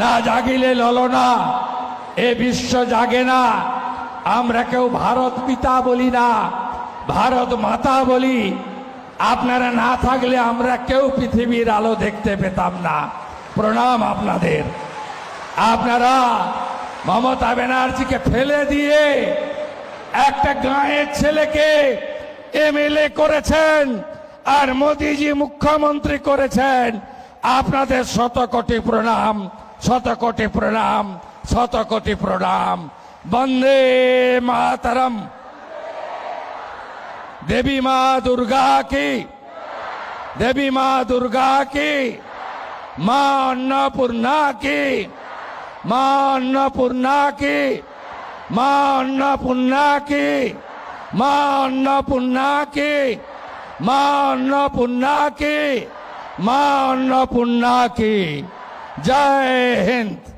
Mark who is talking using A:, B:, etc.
A: না জাগিলে ললনা এ বিশ্ব জাগে না। আমরা কেউ ভারত পিতা বলি না, ভারত মাতা বলি। আপনারা না থাকলে আমরা কেউ পৃথিবীর আলো দেখতে পেতাম না। প্রণাম আপনাদের। আপনারা মমতা ব্যানার্জিকে ফেলে দিয়ে একটা গাঁয়ের ছেলেকে এমএলএ করেছেন, আর মোদিজি মুখ্যমন্ত্রী করেছেন। আপনাদের শত কোটি প্রণাম, শত কোটি প্রণাম, শত কোটি প্রণাম। বন্দে মাতরম। देवी माँ दुर्गा की, देवी माँ दुर्गा की, माँ अन्नपूर्णा की, माँ अन्नपूर्णा की, माँ अन्नपूर्णा की, माँ अन्नपूर्णा की, माँ अन्नपूर्णा की, माँ अन्नपूर्णा की। जय हिंद।